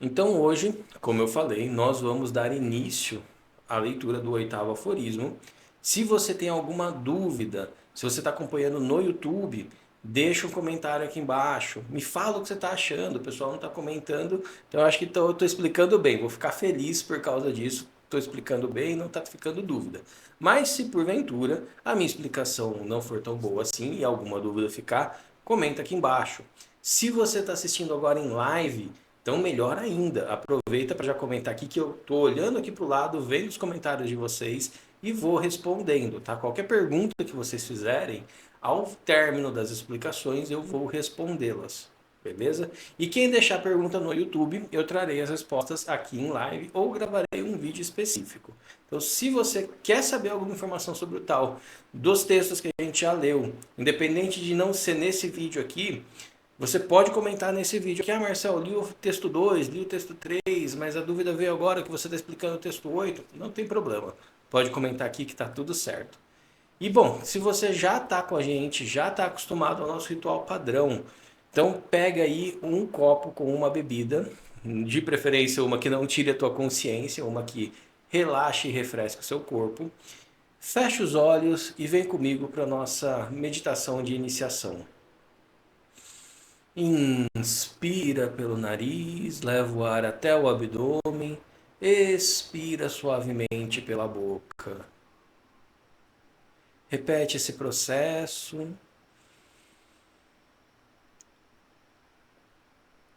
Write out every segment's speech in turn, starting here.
Então hoje, como eu falei, nós vamos dar início à leitura do oitavo aforismo. Se você tem alguma dúvida, se você está acompanhando no YouTube, deixa um comentário aqui embaixo. Me fala o que você está achando. O pessoal não está comentando, então eu acho que estou explicando bem. Vou ficar feliz por causa disso. Estou explicando bem e não está ficando dúvida. Mas se porventura a minha explicação não for tão boa assim e alguma dúvida ficar, comenta aqui embaixo. Se você está assistindo agora em live, então, melhor ainda, aproveita para já comentar aqui que eu estou olhando aqui para o lado, vendo os comentários de vocês e vou respondendo, tá? Qualquer pergunta que vocês fizerem, ao término das explicações, eu vou respondê-las, beleza? E quem deixar pergunta no YouTube, eu trarei as respostas aqui em live ou gravarei um vídeo específico. Então, se você quer saber alguma informação sobre o tal, dos textos que a gente já leu, independente de não ser nesse vídeo aqui, você pode comentar nesse vídeo aqui, Marcel, li o texto 2, li o texto 3, mas a dúvida veio agora que você está explicando o texto 8. Não tem problema. Pode comentar aqui que está tudo certo. E bom, se você já está com a gente, já está acostumado ao nosso ritual padrão, então pega aí um copo com uma bebida, de preferência uma que não tire a tua consciência, uma que relaxe e refresque o seu corpo. Feche os olhos e vem comigo para a nossa meditação de iniciação. Inspira pelo nariz, leva o ar até o abdômen, expira suavemente pela boca. Repete esse processo.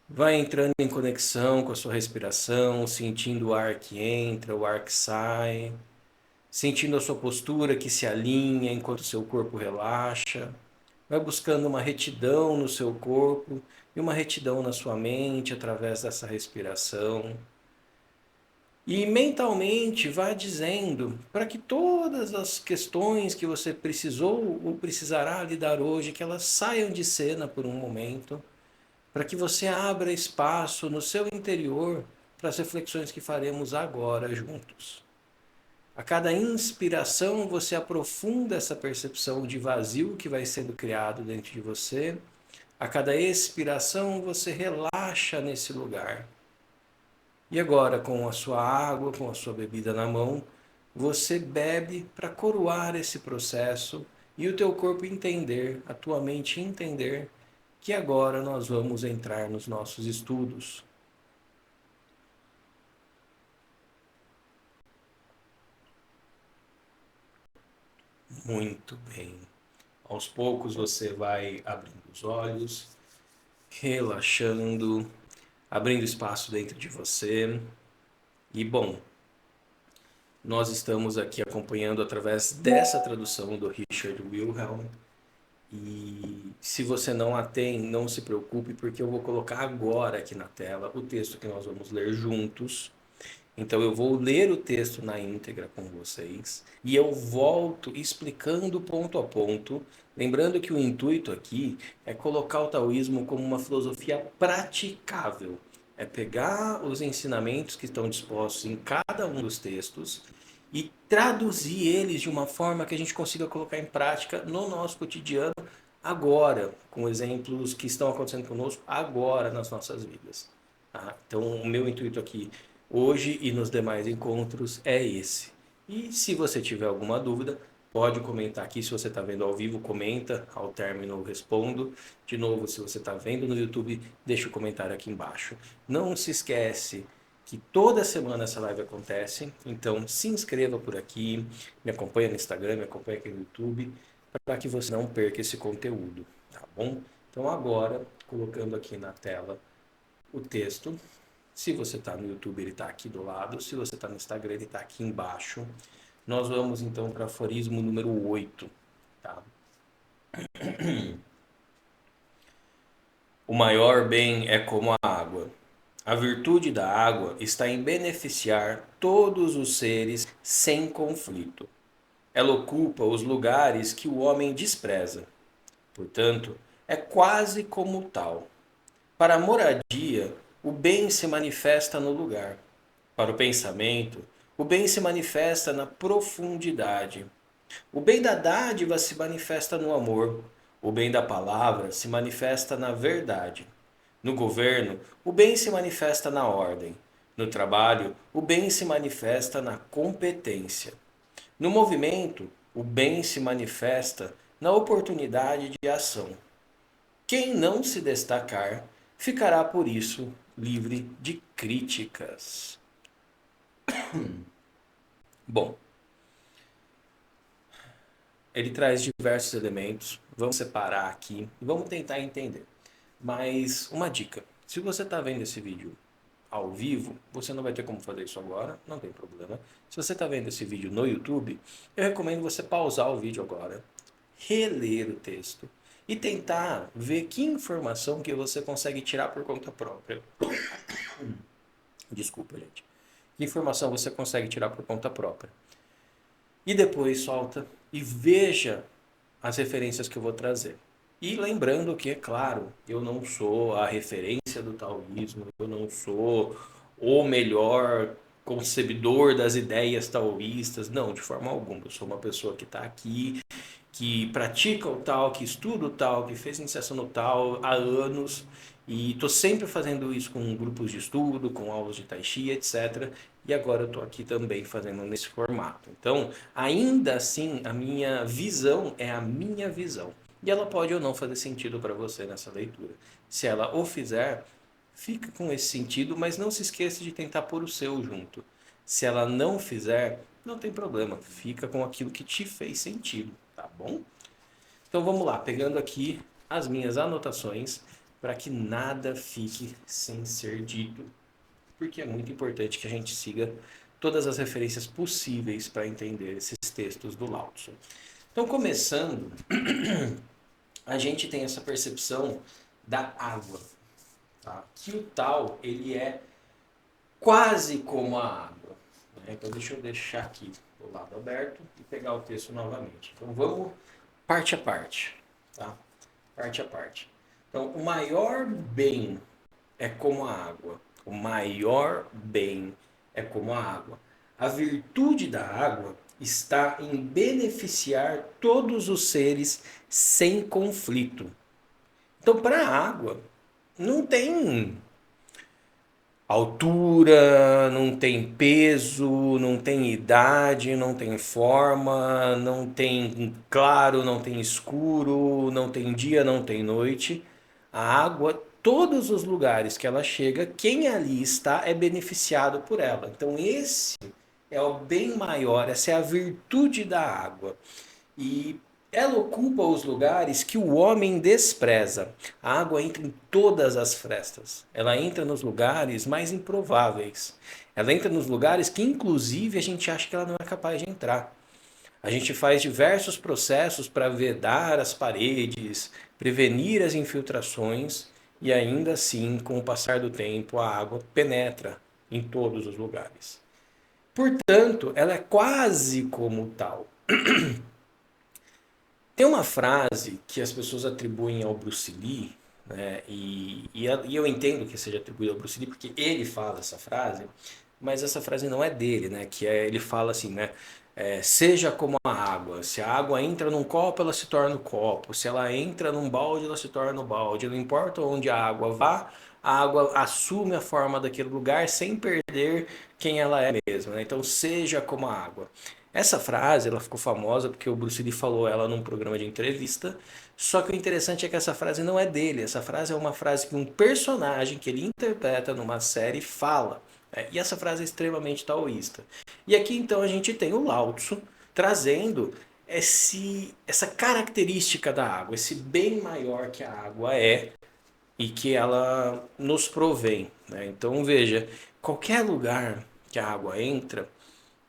Vai entrando em conexão com a sua respiração, sentindo o ar que entra, o ar que sai, sentindo a sua postura que se alinha enquanto o seu corpo relaxa. Vai buscando uma retidão no seu corpo e uma retidão na sua mente através dessa respiração. E mentalmente vá dizendo para que todas as questões que você precisou ou precisará lidar hoje, que elas saiam de cena por um momento, para que você abra espaço no seu interior para as reflexões que faremos agora juntos. A cada inspiração você aprofunda essa percepção de vazio que vai sendo criado dentro de você. A cada expiração você relaxa nesse lugar. E agora, com a sua água, com a sua bebida na mão, você bebe para coroar esse processo e o teu corpo entender, a tua mente entender que agora nós vamos entrar nos nossos estudos. Muito bem. Aos poucos você vai abrindo os olhos, relaxando, abrindo espaço dentro de você. E bom, nós estamos aqui acompanhando através dessa tradução do Richard Wilhelm. E se você não a tem, não se preocupe, porque eu vou colocar agora aqui na tela o texto que nós vamos ler juntos. Então eu vou ler o texto na íntegra com vocês e eu volto explicando ponto a ponto, lembrando que o intuito aqui é colocar o taoísmo como uma filosofia praticável. É pegar os ensinamentos que estão dispostos em cada um dos textos e traduzir eles de uma forma que a gente consiga colocar em prática no nosso cotidiano agora, com exemplos que estão acontecendo conosco agora nas nossas vidas. Tá? Então, o meu intuito aqui hoje e nos demais encontros é esse. E se você tiver alguma dúvida, pode comentar aqui. Se você está vendo ao vivo, comenta. Ao término, eu respondo. De novo, se você está vendo no YouTube, deixa o comentário aqui embaixo. Não se esquece que toda semana essa live acontece. Então, se inscreva por aqui, me acompanha no Instagram, me acompanha aqui no YouTube, para que você não perca esse conteúdo, tá bom? Então, agora, colocando aqui na tela o texto. Se você está no YouTube, ele está aqui do lado. Se você está no Instagram, ele está aqui embaixo. Nós vamos então para o aforismo número 8. Tá? O maior bem é como a água. A virtude da água está em beneficiar todos os seres sem conflito. Ela ocupa os lugares que o homem despreza. Portanto, é quase como tal. Para a moradia, o bem se manifesta no lugar. Para o pensamento, o bem se manifesta na profundidade. O bem da dádiva se manifesta no amor. O bem da palavra se manifesta na verdade. No governo, o bem se manifesta na ordem. No trabalho, o bem se manifesta na competência. No movimento, o bem se manifesta na oportunidade de ação. Quem não se destacar ficará por isso livre de críticas. Bom, ele traz diversos elementos, vamos separar aqui e vamos tentar entender. Mas uma dica, se você está vendo esse vídeo ao vivo, você não vai ter como fazer isso agora, não tem problema. Se você está vendo esse vídeo no YouTube, eu recomendo você pausar o vídeo agora, reler o texto e tentar ver que informação que você consegue tirar por conta própria. Desculpa, gente. Que informação você consegue tirar por conta própria. E depois solta e veja as referências que eu vou trazer. E lembrando que, é claro, eu não sou a referência do taoísmo, eu não sou o melhor concebidor das ideias taoístas, não, de forma alguma. Eu sou uma pessoa que está aqui, que pratica o tal, que estuda o tal, que fez iniciação no tal há anos, e estou sempre fazendo isso com grupos de estudo, com aulas de Tai Chi, etc. E agora eu estou aqui também fazendo nesse formato. Então, ainda assim, a minha visão é a minha visão. E ela pode ou não fazer sentido para você nessa leitura. Se ela o fizer, fica com esse sentido, mas não se esqueça de tentar pôr o seu junto. Se ela não fizer, não tem problema, fica com aquilo que te fez sentido, tá bom? Então vamos lá, pegando aqui as minhas anotações para que nada fique sem ser dito, porque é muito importante que a gente siga todas as referências possíveis para entender esses textos do Lao Tzu. Então, começando, a gente tem essa percepção da água, tá? Que o Tao, ele é quase como a água, né? Então, deixa eu deixar aqui do lado aberto e pegar o texto novamente. Então, vamos parte a parte, tá? Parte a parte. Então, o maior bem é como a água. O maior bem é como a água. A virtude da água está em beneficiar todos os seres sem conflito. Então, para a água, não tem altura, não tem peso, não tem idade, não tem forma, não tem claro, não tem escuro, não tem dia, não tem noite. A água, todos os lugares que ela chega, quem ali está é beneficiado por ela. Então esse é o bem maior, essa é a virtude da água. E ela ocupa os lugares que o homem despreza. A água entra em todas as frestas. Ela entra nos lugares mais improváveis. Ela entra nos lugares que, inclusive, a gente acha que ela não é capaz de entrar. A gente faz diversos processos para vedar as paredes, prevenir as infiltrações e ainda assim, com o passar do tempo, a água penetra em todos os lugares. Portanto, ela é quase como tal. Tem uma frase que as pessoas atribuem ao Bruce Lee, né? E eu entendo que seja atribuído ao Bruce Lee porque ele fala essa frase, mas essa frase não é dele, né? Que é, ele fala assim, né? Seja como a água. Se a água entra num copo, ela se torna um copo. Se ela entra num balde, ela se torna um balde. Não importa onde a água vá, a água assume a forma daquele lugar sem perder quem ela é mesmo, né? Então, seja como a água. Essa frase ela ficou famosa porque o Bruce Lee falou ela num programa de entrevista. Só que o interessante é que essa frase não é dele. Essa frase é uma frase que um personagem que ele interpreta numa série fala. E essa frase é extremamente taoísta. E aqui então a gente tem o Lao Tzu trazendo essa característica da água, esse bem maior que a água é e que ela nos provém, né? Então veja, qualquer lugar que a água entra,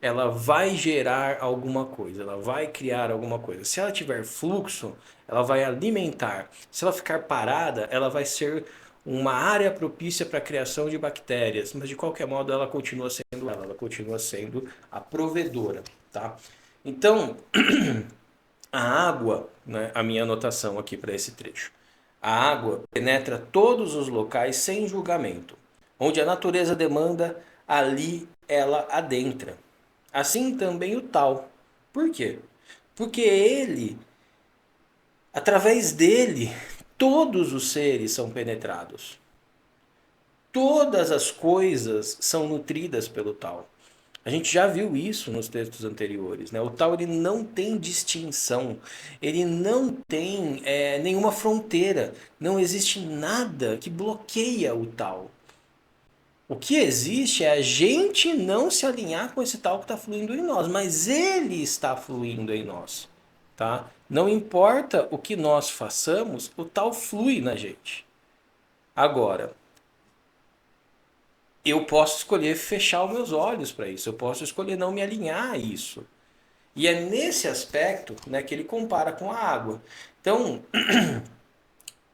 ela vai gerar alguma coisa, ela vai criar alguma coisa. Se ela tiver fluxo, ela vai alimentar. Se ela ficar parada, ela vai ser uma área propícia para a criação de bactérias, mas de qualquer modo ela continua sendo a provedora, tá? Então, a água, né, a minha anotação aqui para esse trecho. A água penetra todos os locais sem julgamento. Onde a natureza demanda, ali ela adentra. Assim também o tal. Por quê? Porque ele, através dele, todos os seres são penetrados. Todas as coisas são nutridas pelo tal. A gente já viu isso nos textos anteriores, né? O tal ele não tem distinção, ele não tem nenhuma fronteira, não existe nada que bloqueia o tal. O que existe é a gente não se alinhar com esse tal que está fluindo em nós, mas ele está fluindo em nós, tá? Não importa o que nós façamos, o tal flui na gente. Agora, eu posso escolher fechar os meus olhos para isso, eu posso escolher não me alinhar a isso. E é nesse aspecto, né, que ele compara com a água. Então,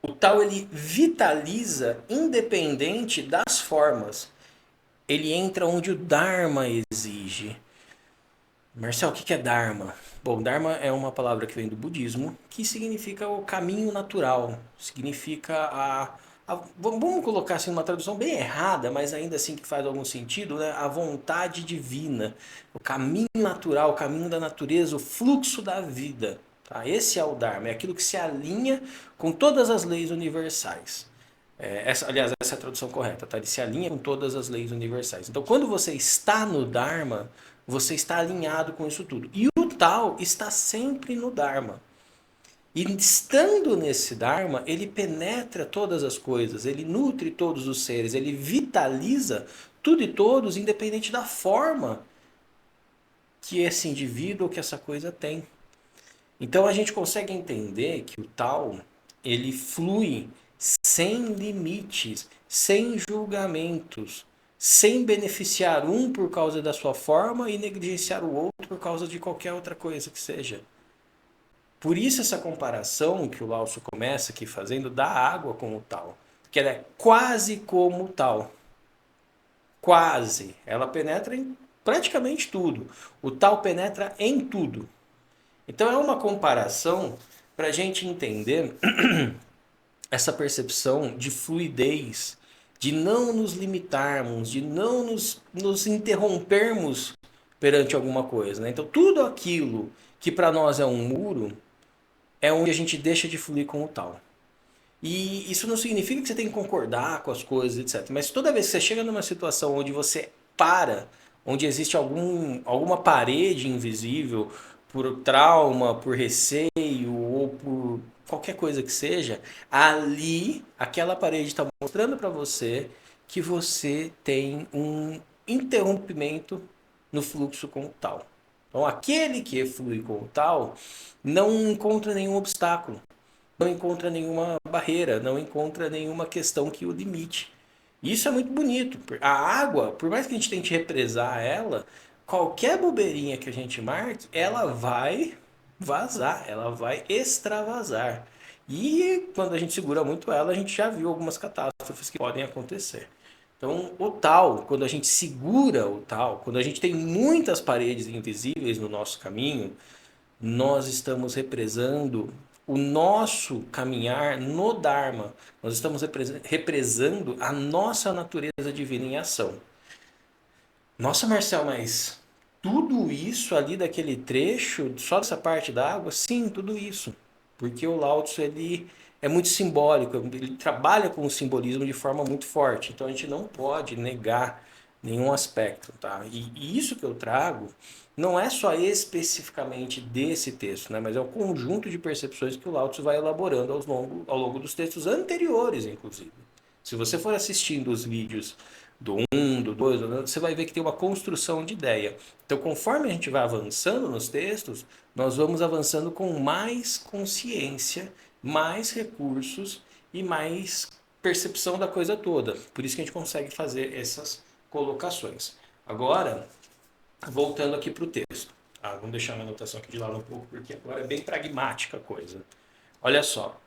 o tal ele vitaliza independente das formas. Ele entra onde o Dharma exige. Marcel, o que é Dharma? Bom, Dharma é uma palavra que vem do budismo, que significa o caminho natural, significa vamos colocar assim uma tradução bem errada, mas ainda assim que faz algum sentido, né? A vontade divina, o caminho natural, o caminho da natureza, o fluxo da vida. Tá? Esse é o Dharma, é aquilo que se alinha com todas as leis universais. Aliás, essa é a tradução correta, tá? Ele se alinha com todas as leis universais. Então, quando você está no Dharma, você está alinhado com isso tudo. E o tal está sempre no Dharma. E estando nesse Dharma, ele penetra todas as coisas, ele nutre todos os seres, ele vitaliza tudo e todos, independente da forma que esse indivíduo ou que essa coisa tem. Então a gente consegue entender que o tal, ele flui sem limites, sem julgamentos, sem beneficiar um por causa da sua forma e negligenciar o outro por causa de qualquer outra coisa que seja. Por isso essa comparação que o Lao Tzu começa aqui fazendo da água com o tal, que ela é quase como o tal. Quase. Ela penetra em praticamente tudo. O tal penetra em tudo. Então é uma comparação para a gente entender essa percepção de fluidez, de não nos limitarmos, de não nos interrompermos perante alguma coisa. Né? Então tudo aquilo que para nós é um muro é onde a gente deixa de fluir com o tal. E isso não significa que você tem que concordar com as coisas, etc. Mas toda vez que você chega numa situação onde você para, onde existe alguma parede invisível, por trauma, por receio ou por qualquer coisa que seja, ali aquela parede está mostrando para você que você tem um interrompimento no fluxo com o tal. Então aquele que flui com o tal não encontra nenhum obstáculo, não encontra nenhuma barreira, não encontra nenhuma questão que o limite. E isso é muito bonito. A água, por mais que a gente tente represar ela, qualquer bobeirinha que a gente marque, ela vai vazar, ela vai extravasar. E quando a gente segura muito ela, a gente já viu algumas catástrofes que podem acontecer. Então, o tal, quando a gente segura o tal, quando a gente tem muitas paredes invisíveis no nosso caminho, nós estamos represando o nosso caminhar no Dharma. Nós estamos represando a nossa natureza divina em ação. Nossa, Marcel, mas tudo isso ali daquele trecho, só dessa parte da água? Sim, tudo isso. Porque o Lao Tzu, ele é muito simbólico, ele trabalha com o simbolismo de forma muito forte. Então a gente não pode negar nenhum aspecto, tá? E isso que eu trago não é só especificamente desse texto, né? Mas é o conjunto de percepções que o Lao Tzu vai elaborando ao longo dos textos anteriores, inclusive. Se você for assistindo os vídeos do 1, do 2, você vai ver que tem uma construção de ideia. Então, conforme a gente vai avançando nos textos, nós vamos avançando com mais consciência, mais recursos e mais percepção da coisa toda. Por isso que a gente consegue fazer essas colocações. Agora, voltando aqui para o texto. Vamos deixar minha anotação aqui de lado um pouco, porque agora é bem pragmática a coisa. Olha só.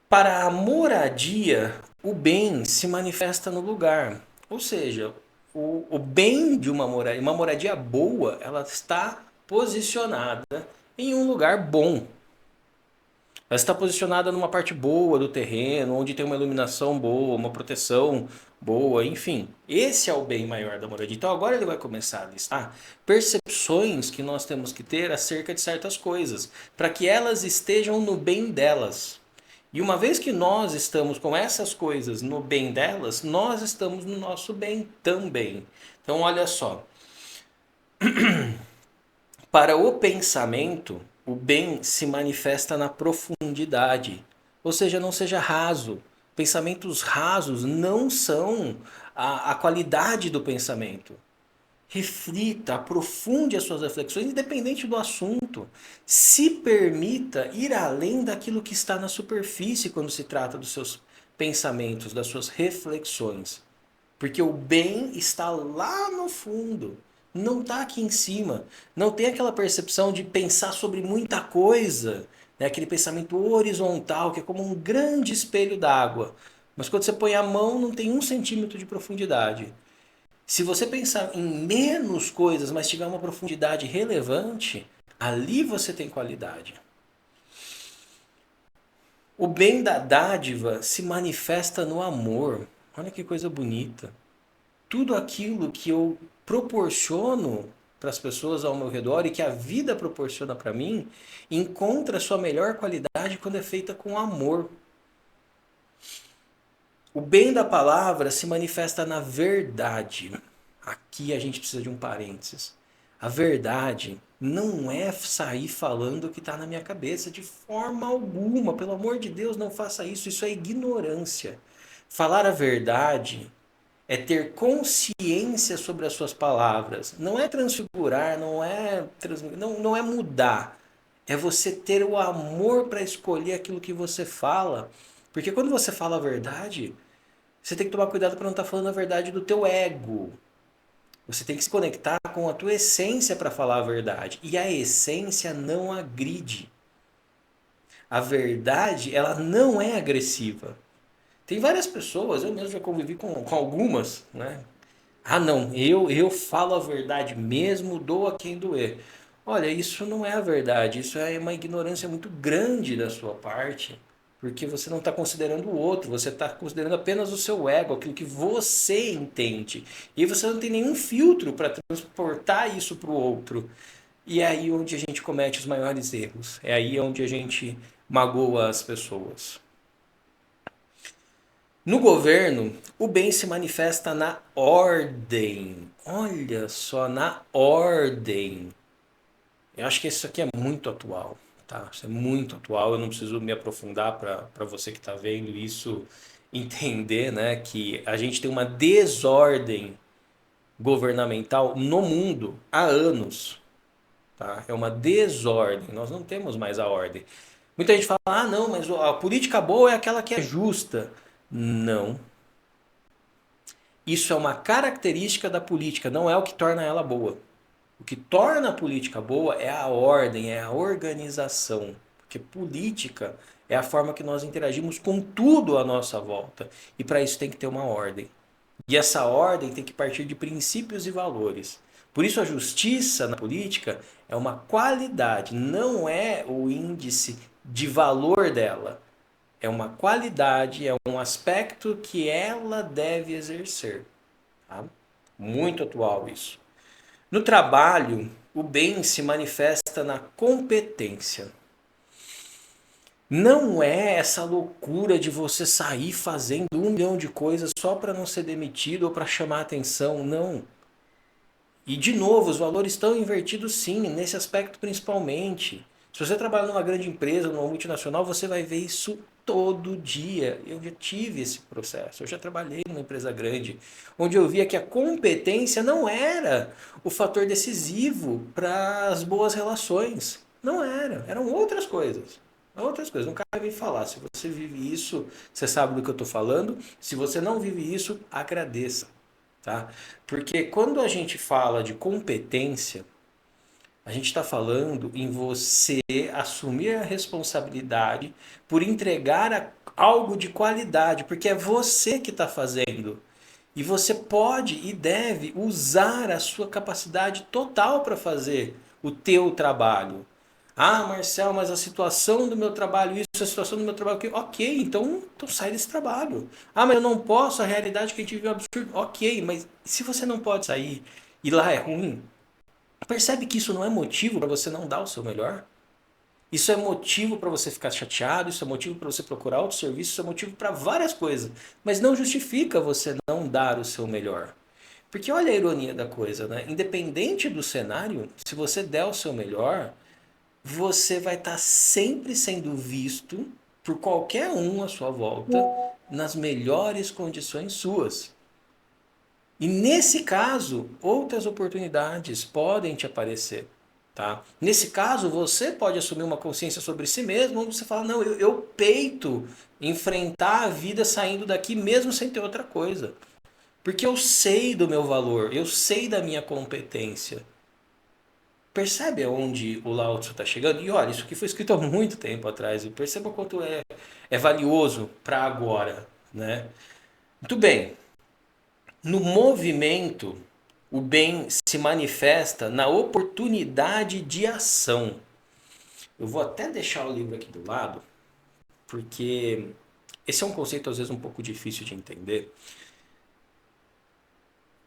Para a moradia, o bem se manifesta no lugar. Ou seja, o bem de uma moradia boa, ela está posicionada em um lugar bom. Ela está posicionada numa parte boa do terreno, onde tem uma iluminação boa, uma proteção boa, enfim. Esse é o bem maior da moradia. Então agora ele vai começar a listar percepções que nós temos que ter acerca de certas coisas, para que elas estejam no bem delas. E uma vez que nós estamos com essas coisas no bem delas, nós estamos no nosso bem também. Então, olha só. Para o pensamento, o bem se manifesta na profundidade. Ou seja, não seja raso. Pensamentos rasos não são a qualidade do pensamento. Reflita, aprofunde as suas reflexões, independente do assunto. Se permita ir além daquilo que está na superfície quando se trata dos seus pensamentos, das suas reflexões. Porque o bem está lá no fundo, não está aqui em cima. Não tem aquela percepção de pensar sobre muita coisa, né? Aquele pensamento horizontal que é como um grande espelho d'água. Mas quando você põe a mão, não tem 1 centímetro de profundidade. Se você pensar em menos coisas, mas tiver uma profundidade relevante, ali você tem qualidade. O bem da dádiva se manifesta no amor. Olha que coisa bonita. Tudo aquilo que eu proporciono para as pessoas ao meu redor e que a vida proporciona para mim, encontra sua melhor qualidade quando é feita com amor. O bem da palavra se manifesta na verdade. Aqui a gente precisa de um parênteses. A verdade não é sair falando o que está na minha cabeça de forma alguma. Pelo amor de Deus, não faça isso. Isso é ignorância. Falar a verdade é ter consciência sobre as suas palavras. Não é transfigurar, não é mudar. É você ter o amor para escolher aquilo que você fala. Porque quando você fala a verdade, você tem que tomar cuidado para não estar falando a verdade do teu ego. Você tem que se conectar com a tua essência para falar a verdade. E a essência não agride. A verdade, ela não é agressiva. Tem várias pessoas, eu mesmo já convivi com algumas, né? Ah, não, eu falo a verdade mesmo, dou a quem doer. Olha, isso não é a verdade, isso é uma ignorância muito grande da sua parte, porque você não está considerando o outro, você está considerando apenas o seu ego, aquilo que você entende. E você não tem nenhum filtro para transportar isso para o outro. E é aí onde a gente comete os maiores erros, é aí onde a gente magoa as pessoas. No governo, o bem se manifesta na ordem. Olha só, na ordem. Eu acho que isso aqui é muito atual, tá? Isso é muito atual. Eu não preciso me aprofundar para você que está vendo isso entender, né, que a gente tem uma desordem governamental no mundo há anos, tá? É uma desordem. Nós não temos mais a ordem. Muita gente fala: "Ah, não, mas a política boa é aquela que é justa". Não. Isso é uma característica da política, não é o que torna ela boa. O que torna a política boa é a ordem, é a organização. Porque política é a forma que nós interagimos com tudo à nossa volta. E para isso tem que ter uma ordem. E essa ordem tem que partir de princípios e valores. Por isso a justiça na política é uma qualidade, não é o índice de valor dela. É uma qualidade, é um aspecto que ela deve exercer. Tá? Muito atual isso. No trabalho, o bem se manifesta na competência. Não é essa loucura de você sair fazendo 1 milhão de coisas só para não ser demitido ou para chamar atenção. Não. E de novo, os valores estão invertidos sim, nesse aspecto principalmente. Se você trabalha numa grande empresa, numa multinacional, você vai ver isso todo dia. Eu já tive esse processo, eu já trabalhei numa empresa grande, onde eu via que a competência não era o fator decisivo para as boas relações. Não era, eram outras coisas. Outras coisas, não cabe me falar. Se você vive isso, você sabe do que eu estou falando. Se você não vive isso, agradeça. Tá? Porque quando a gente fala de competência, a gente está falando em você assumir a responsabilidade por entregar algo de qualidade, porque é você que está fazendo. E você pode e deve usar a sua capacidade total para fazer o teu trabalho. Ah, Marcel, mas a situação do meu trabalho, isso, a situação do meu trabalho, ok, então sai desse trabalho. Ah, mas eu não posso, a realidade que a gente vive é um absurdo. Ok, mas se você não pode sair e lá é ruim, percebe que isso não é motivo para você não dar o seu melhor? Isso é motivo para você ficar chateado, isso é motivo para você procurar outro serviço, isso é motivo para várias coisas. Mas não justifica você não dar o seu melhor. Porque olha a ironia da coisa, né? Independente do cenário, se você der o seu melhor, você vai estar sempre sendo visto por qualquer um à sua volta nas melhores condições suas. E nesse caso, outras oportunidades podem te aparecer. Tá? Nesse caso, você pode assumir uma consciência sobre si mesmo, onde você fala, não, eu peito enfrentar a vida saindo daqui mesmo sem ter outra coisa. Porque eu sei do meu valor, eu sei da minha competência. Percebe aonde o Lao Tzu está chegando? E olha, isso aqui foi escrito há muito tempo atrás. E perceba o quanto é valioso para agora. Né? Muito bem. No movimento, o bem se manifesta na oportunidade de ação. Eu vou até deixar o livro aqui do lado, porque esse é um conceito às vezes um pouco difícil de entender.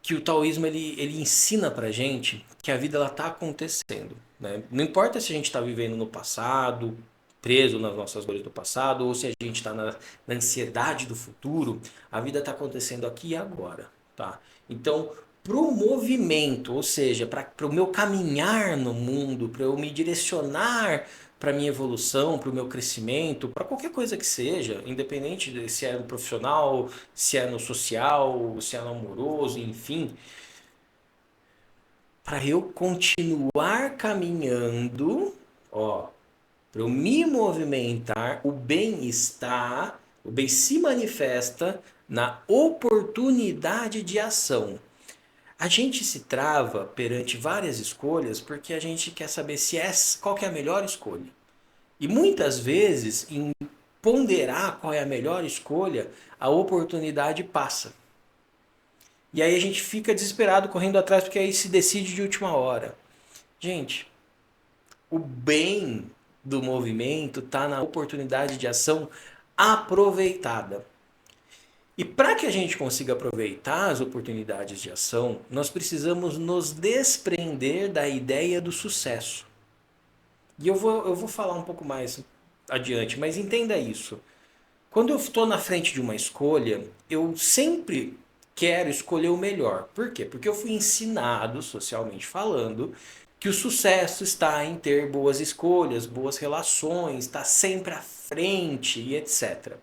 Que o taoísmo ele ensina pra gente que a vida ela tá acontecendo, né? Não importa se a gente está vivendo no passado, preso nas nossas dores do passado, ou se a gente está na ansiedade do futuro, a vida está acontecendo aqui e agora, tá? Então, pro movimento, ou seja, para o meu caminhar no mundo, para eu me direcionar para minha evolução, para o meu crescimento, para qualquer coisa que seja, independente de se é no profissional, se é no social, se é no amoroso, enfim, para eu continuar caminhando, ó, para eu me movimentar, o bem se manifesta na oportunidade de ação. A gente se trava perante várias escolhas porque a gente quer saber se qual que é a melhor escolha. E muitas vezes, em ponderar qual é a melhor escolha, a oportunidade passa. E aí a gente fica desesperado correndo atrás porque aí se decide de última hora. Gente, o bem do movimento está na oportunidade de ação aproveitada. E para que a gente consiga aproveitar as oportunidades de ação, nós precisamos nos desprender da ideia do sucesso. E eu vou falar um pouco mais adiante, mas entenda isso. Quando eu estou na frente de uma escolha, eu sempre quero escolher o melhor. Por quê? Porque eu fui ensinado, socialmente falando, que o sucesso está em ter boas escolhas, boas relações, estar sempre à frente e etc.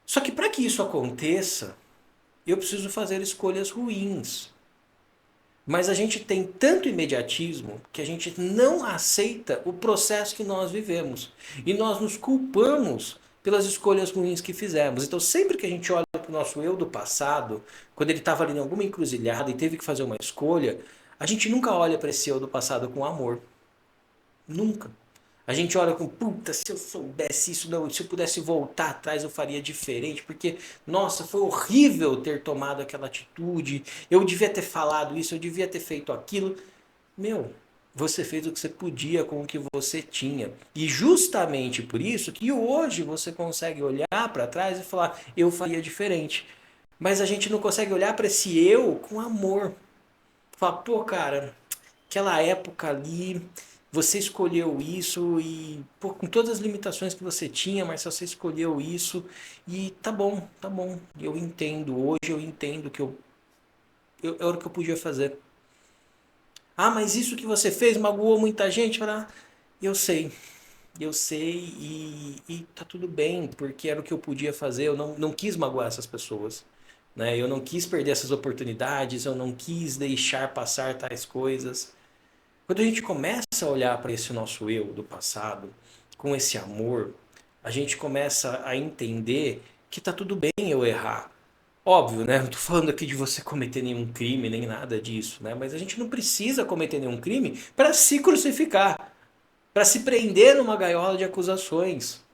Só que para que isso aconteça, eu preciso fazer escolhas ruins. Mas a gente tem tanto imediatismo que a gente não aceita o processo que nós vivemos. E nós nos culpamos pelas escolhas ruins que fizemos. Então, sempre que a gente olha para o nosso eu do passado, quando ele estava ali em alguma encruzilhada e teve que fazer uma escolha, a gente nunca olha para esse eu do passado com amor. Nunca. A gente olha com, puta, se eu soubesse isso, não, se eu pudesse voltar atrás eu faria diferente, porque, nossa, foi horrível ter tomado aquela atitude, eu devia ter falado isso, eu devia ter feito aquilo. Meu, você fez o que você podia com o que você tinha. E justamente por isso que hoje você consegue olhar para trás e falar, eu faria diferente. Mas a gente não consegue olhar para esse eu com amor. Falar, pô, cara, aquela época ali, você escolheu isso e pô, com todas as limitações que você tinha, mas você escolheu isso e tá bom, tá bom. Eu entendo, hoje eu entendo que era o que eu podia fazer. Ah, mas isso que você fez magoou muita gente? Eu sei e tá tudo bem, porque era o que eu podia fazer, eu não quis magoar essas pessoas. Né? Eu não quis perder essas oportunidades, eu não quis deixar passar tais coisas. Quando a gente começa a olhar para esse nosso eu do passado, com esse amor, a gente começa a entender que tá tudo bem eu errar. Óbvio, né? Não tô falando aqui de você cometer nenhum crime, nem nada disso, né? Mas a gente não precisa cometer nenhum crime para se crucificar, para se prender numa gaiola de acusações,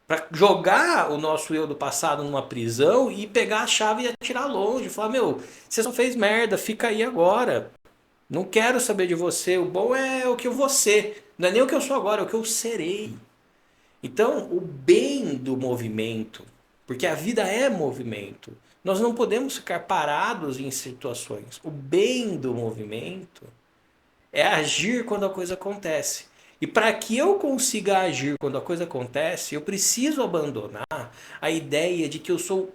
para jogar o nosso eu do passado numa prisão e pegar a chave e atirar longe, falar, meu, você só fez merda, fica aí agora. Não quero saber de você. O bom é o que eu vou ser. Não é nem o que eu sou agora, é o que eu serei. Então, o bem do movimento, porque a vida é movimento. Nós não podemos ficar parados em situações. O bem do movimento é agir quando a coisa acontece. E para que eu consiga agir quando a coisa acontece, eu preciso abandonar a ideia de que eu sou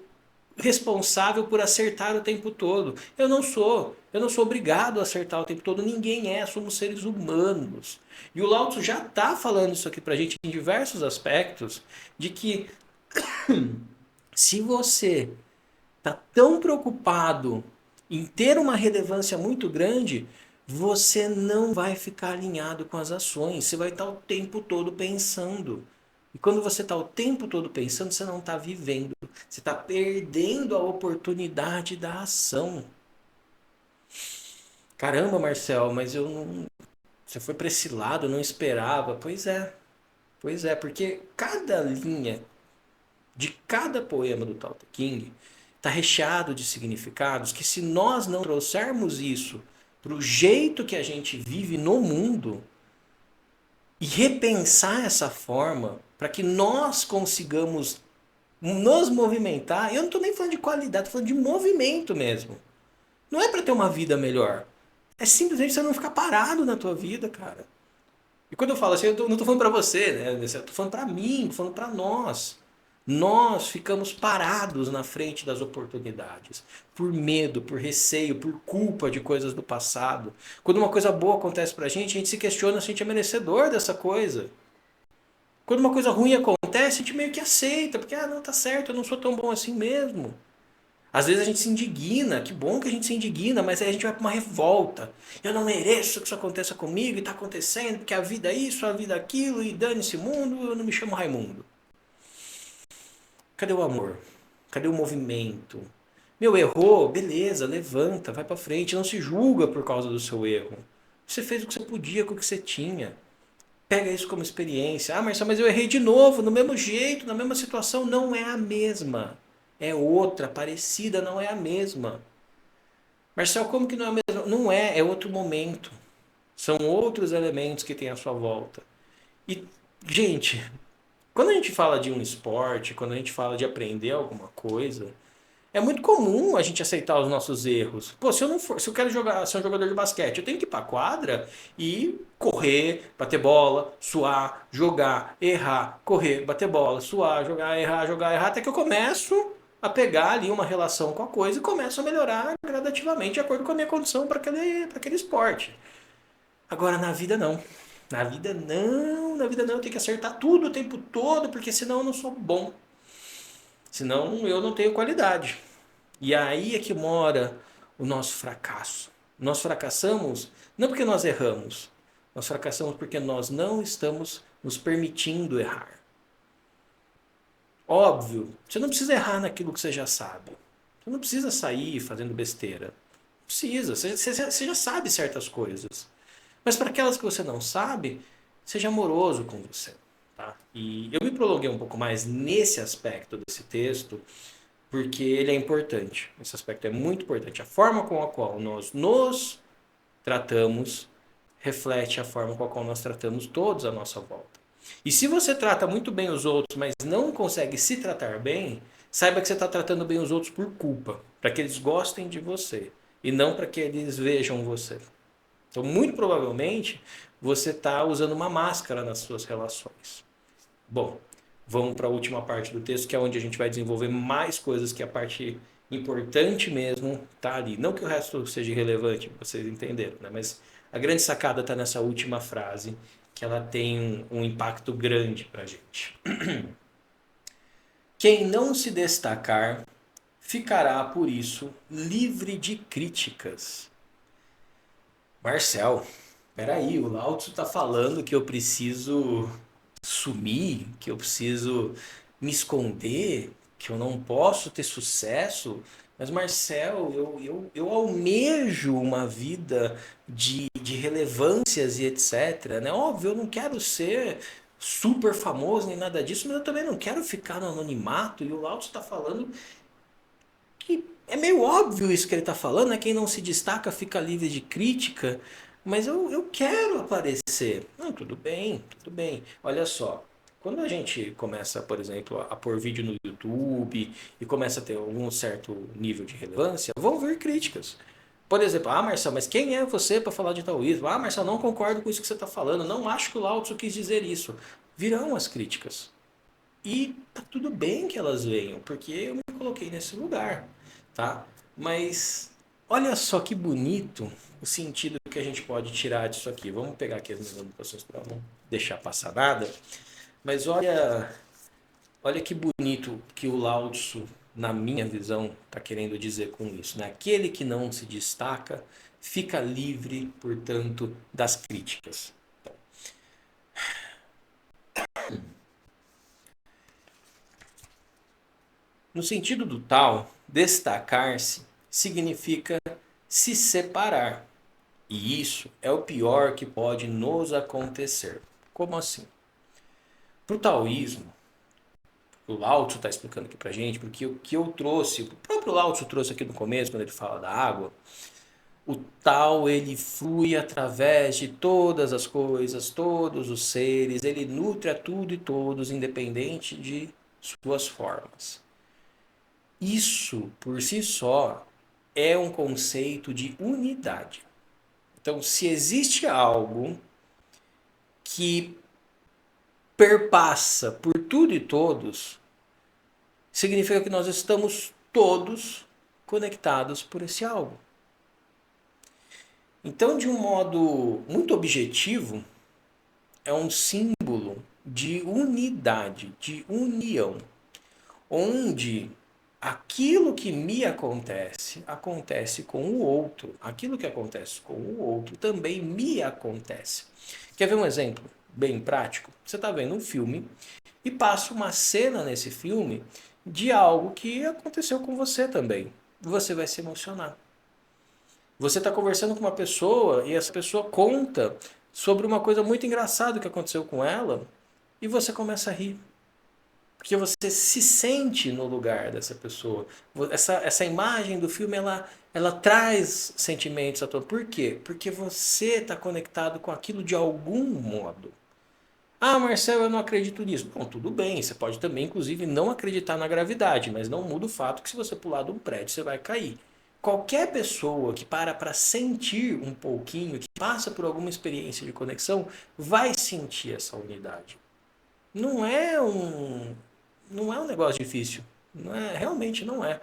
responsável por acertar o tempo todo. Eu não sou. Eu não sou obrigado a acertar o tempo todo. Ninguém é. Somos seres humanos. E o Lao Tzu já está falando isso aqui para a gente em diversos aspectos, de que se você está tão preocupado em ter uma relevância muito grande, você não vai ficar alinhado com as ações. Você vai estar o tempo todo pensando. E quando você está o tempo todo pensando, você não está vivendo. Você está perdendo a oportunidade da ação. Caramba, Marcel, mas eu não. Você foi para esse lado, eu não esperava. Pois é, porque cada linha de cada poema do Tao Te Ching está recheado de significados que, se nós não trouxermos isso para o jeito que a gente vive no mundo e repensar essa forma para que nós consigamos nos movimentar, eu não estou nem falando de qualidade, estou falando de movimento mesmo. Não é para ter uma vida melhor. É simplesmente você não ficar parado na tua vida, cara. E quando eu falo assim, não estou falando para você, né? Eu estou falando para mim, estou falando para nós. Nós ficamos parados na frente das oportunidades, por medo, por receio, por culpa de coisas do passado. Quando uma coisa boa acontece pra gente, a gente se questiona se a gente é merecedor dessa coisa. Quando uma coisa ruim acontece, a gente meio que aceita, porque não tá certo, eu não sou tão bom assim mesmo. Às vezes a gente se indigna, que bom que a gente se indigna, mas aí a gente vai para uma revolta. Eu não mereço que isso aconteça comigo e está acontecendo, porque a vida é isso, a vida é aquilo, e dane-se mundo, eu não me chamo Raimundo. Cadê o amor? Cadê o movimento? Meu, errou, beleza, levanta, vai para frente, não se julga por causa do seu erro. Você fez o que você podia com o que você tinha. Pega isso como experiência. Ah, Marcelo, mas eu errei de novo, no mesmo jeito, na mesma situação. Não é a mesma. É outra, parecida, não é a mesma. Marcelo, como que não é a mesma? Não é, é outro momento. São outros elementos que tem à sua volta. E, gente, quando a gente fala de um esporte, quando a gente fala de aprender alguma coisa, é muito comum a gente aceitar os nossos erros. Pô, se eu não for, se eu quero jogar, ser um jogador de basquete, eu tenho que ir pra quadra e correr, bater bola, suar, jogar, errar, correr, bater bola, suar, jogar, errar, até que eu começo a pegar ali uma relação com a coisa e começo a melhorar gradativamente de acordo com a minha condição para aquele esporte. Agora na vida não. Na vida não, eu tenho que acertar tudo o tempo todo, porque senão eu não sou bom. Senão eu não tenho qualidade. E aí é que mora o nosso fracasso. Nós fracassamos não porque nós erramos, nós fracassamos porque nós não estamos nos permitindo errar. Óbvio, você não precisa errar naquilo que você já sabe. Você não precisa sair fazendo besteira. Não precisa, você já sabe certas coisas. Mas para aquelas que você não sabe, seja amoroso com você. Tá? E eu me prolonguei um pouco mais nesse aspecto desse texto, porque ele é importante. Esse aspecto é muito importante. A forma com a qual nós nos tratamos reflete a forma com a qual nós tratamos todos à nossa volta. E se você trata muito bem os outros, mas não consegue se tratar bem, saiba que você está tratando bem os outros por culpa, para que eles gostem de você e não para que eles vejam você. Então, muito provavelmente, você está usando uma máscara nas suas relações. Bom, vamos para a última parte do texto, que é onde a gente vai desenvolver mais coisas, que a parte importante mesmo está ali. Não que o resto seja irrelevante, vocês entenderam, né? Mas a grande sacada está nessa última frase, que ela tem um impacto grande para a gente. Quem não se destacar ficará, por isso, livre de críticas. Marcel, peraí, o Lao Tzu está falando que eu preciso sumir, que eu preciso me esconder, que eu não posso ter sucesso. Mas, Marcel, eu almejo uma vida de relevâncias e etc. Né? Óbvio, eu não quero ser super famoso nem nada disso, mas eu também não quero ficar no anonimato. E o Lao Tzu está falando que é meio óbvio isso que ele está falando, né? Quem não se destaca fica livre de crítica, mas eu quero aparecer. Não, tudo bem, tudo bem. Olha só, quando a gente começa, por exemplo, a pôr vídeo no YouTube e começa a ter algum certo nível de relevância, vão vir críticas. Por exemplo, Marcelo, mas quem é você para falar de taoísmo? Marcelo, não concordo com isso que você está falando, não acho que o Lao Tzu quis dizer isso. Virão as críticas. E tá tudo bem que elas venham, porque eu me coloquei nesse lugar, tá? Mas olha só que bonito o sentido que a gente pode tirar disso aqui. Vamos pegar aqui as minhas anotações para não deixar passar nada. Mas olha que bonito que o Lao Tzu, na minha visão, está querendo dizer com isso, né? Aquele que não se destaca fica livre, portanto, das críticas. No sentido do tal, destacar-se significa se separar. E isso é o pior que pode nos acontecer. Como assim? Para o taoísmo, o Lao Tzu está explicando aqui para gente, porque o que eu trouxe, o próprio Lao Tzu trouxe aqui no começo, quando ele fala da água, o tal ele flui através de todas as coisas, todos os seres, ele nutre a tudo e todos, independente de suas formas. Isso, por si só, é um conceito de unidade. Então, se existe algo que perpassa por tudo e todos, significa que nós estamos todos conectados por esse algo. Então, de um modo muito objetivo, é um símbolo de unidade, de união, onde aquilo que me acontece, acontece com o outro. Aquilo que acontece com o outro também me acontece. Quer ver um exemplo bem prático? Você está vendo um filme e passa uma cena nesse filme de algo que aconteceu com você também. Você vai se emocionar. Você está conversando com uma pessoa e essa pessoa conta sobre uma coisa muito engraçada que aconteceu com ela e você começa a rir. Porque você se sente no lugar dessa pessoa. Essa imagem do filme, ela traz sentimentos à tona. Por quê? Porque você está conectado com aquilo de algum modo. Marcelo, eu não acredito nisso. Bom, tudo bem, você pode também, inclusive, não acreditar na gravidade, mas não muda o fato que se você pular de um prédio, você vai cair. Qualquer pessoa que para sentir um pouquinho, que passa por alguma experiência de conexão, vai sentir essa unidade. Não é um, não é um negócio difícil. Não é, realmente não é.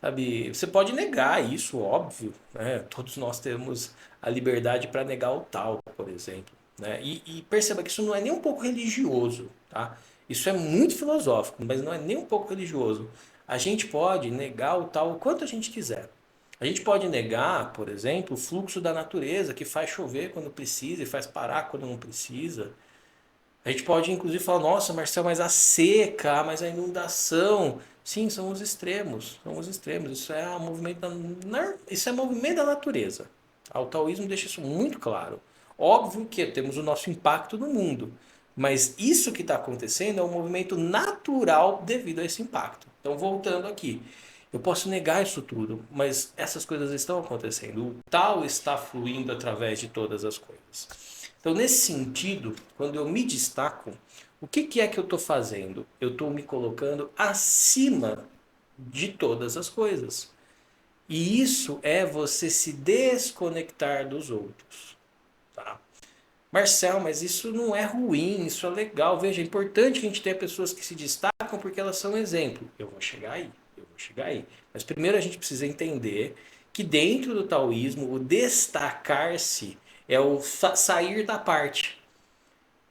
Sabe? Você pode negar isso, óbvio, né? Todos nós temos a liberdade para negar o tal, por exemplo. Né? E perceba que isso não é nem um pouco religioso. Tá? Isso é muito filosófico, mas não é nem um pouco religioso. A gente pode negar o tal o quanto a gente quiser. A gente pode negar, por exemplo, o fluxo da natureza, que faz chover quando precisa e faz parar quando não precisa. A gente pode inclusive falar, nossa, Marcelo, mas a seca, mas a inundação. Sim, são os extremos. São os extremos. Isso é movimento da natureza. O taoísmo deixa isso muito claro. Óbvio que temos o nosso impacto no mundo. Mas isso que está acontecendo é um movimento natural devido a esse impacto. Então, voltando aqui. Eu posso negar isso tudo, mas essas coisas estão acontecendo. O tal está fluindo através de todas as coisas. Então, nesse sentido, quando eu me destaco, o que é que eu estou fazendo? Eu estou me colocando acima de todas as coisas. E isso é você se desconectar dos outros. Tá? Marcel, mas isso não é ruim, isso é legal. Veja, é importante que a gente tenha pessoas que se destacam porque elas são exemplo. Eu vou chegar aí, eu vou chegar aí. Mas primeiro a gente precisa entender que dentro do taoísmo, o destacar-se é o sair da parte.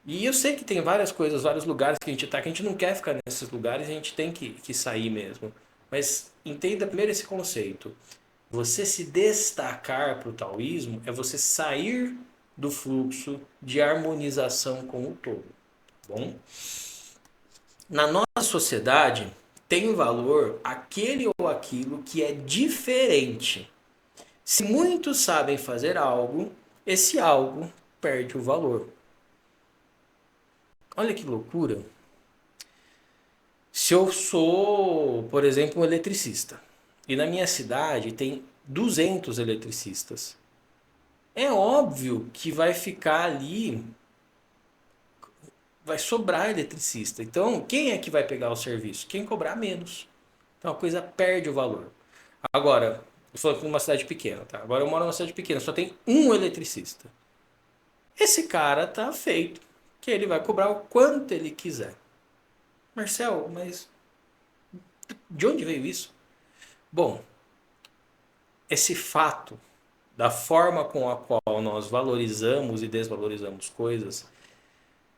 E eu sei que tem várias coisas, vários lugares que a gente está, que a gente não quer ficar nesses lugares, a gente tem que sair mesmo. Mas entenda primeiro esse conceito. Você se destacar para o taoísmo é você sair do fluxo de harmonização com o todo. Tá bom? Na nossa sociedade, tem valor aquele ou aquilo que é diferente. Se muitos sabem fazer algo, esse algo perde o valor. Olha que loucura. Se eu sou, por exemplo, um eletricista, e na minha cidade tem 200 eletricistas, é óbvio que vai ficar ali, vai sobrar eletricista. Então, quem é que vai pegar o serviço? Quem cobrar menos. Então a coisa perde o valor. Agora, Eu falando numa cidade pequena, tá? Agora eu moro numa cidade pequena, só tem um eletricista. Esse cara tá feito que ele vai cobrar o quanto ele quiser. Marcel, mas de onde veio isso? Bom, esse fato da forma com a qual nós valorizamos e desvalorizamos coisas,